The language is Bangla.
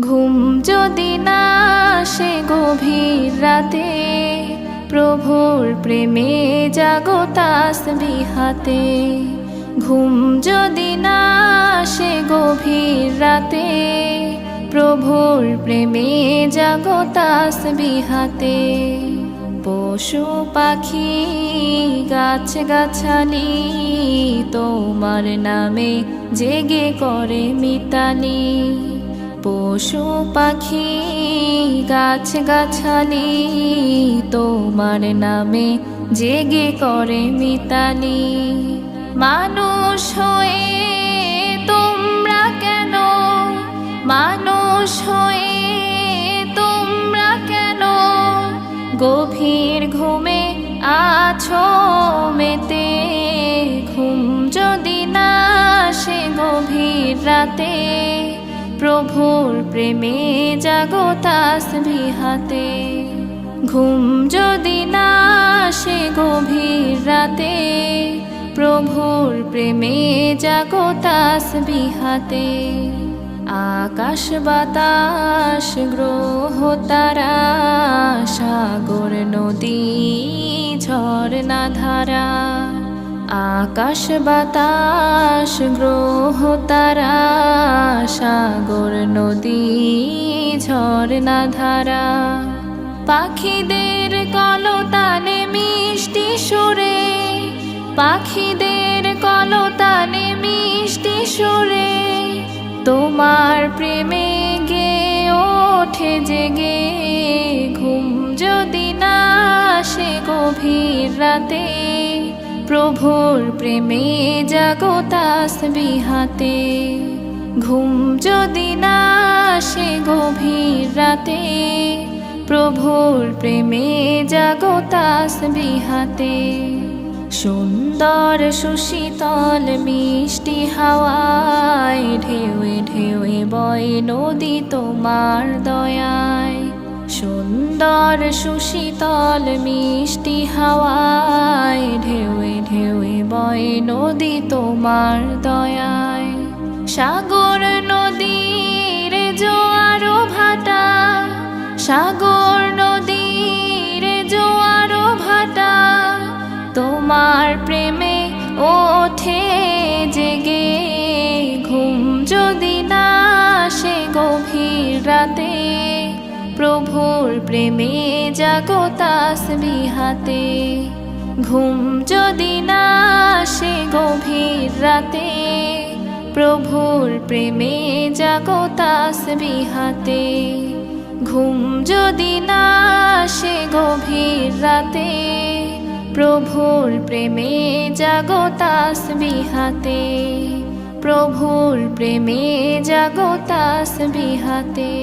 ঘুম যদি না আসে গভীর রাতে, প্রভুর প্রেমে জাগো তাসবিহ হাতে। ঘুম যদি না আসে গভীর রাতে, প্রভুর প্রেমে জাগো তাসবিহ হাতে। পশু পাখি গাছ গাছালি তোমার নামে জেগে করে মিতালি। পশু পাখি গাছ গাছালি তোমার নামে জেগে করে মিতালি। মানুষ হয়ে তোমরা কেন, মানুষ হয়ে তোমরা কেন গভীর ঘুমে আছো মেতে। ঘুম যদি না আসে গভীর রাতে, প্রভুর প্রেমে জাগো তাসবিহ হাতে। ঘুম যদি না আসে গভীর রাতে, প্রভুর প্রেমে জাগো তাসবিহ হাতে। আকাশ বাতাস গ্রহ তারা, সাগর নদী ঝরনা ধারা। আকাশ বাতাস গ্রহ তারা, সাগর নদী ঝরনা ধারা। পাখিদের কলতানে মিষ্টি সুরে, পাখিদের কলতানে মিষ্টি সুরে তোমার প্রেমে গে ওঠে জেগে। ঘুম যদি না আসে গভীর রাতে, প্রভুর প্রেমে জাগো তাসবিহ হাতে। ঘুম যদি না আসে গভীর রাতে, প্রভুর প্রেমে জাগো তাসবিহ হাতে। সুন্দর সুশীতল মিষ্টি হাওয়ায় ঢেউয়ে ঢেউয়ে বয় নদী তোমার দয়ায়। সুন্দর সুশীতল মিষ্টি হাওয়ায় ঢেউয়ে ঢেউয়ে বয় নদী তোমার দয়ায়। সাগর নদীর জোয়ার ভাটা, সাগর নদীর জোয়ার ভাটা তোমার প্রেমে ওঠে জেগে। ঘুম যদি না আসে গভীর রাতে, প্রভুর প্রেমে জাগো তাসবিহ হাতে। ঘুম যদি না আসে গভীর রাতে, প্রভুর প্রেমে জাগো তাসবিহ হাতে। ঘুম যদি না আসে গভীর রাতে, প্রভুর প্রেমে জাগো তাসবিহ হাতে। প্রভুর প্রেমে জাগো তাসবিহ হাতে।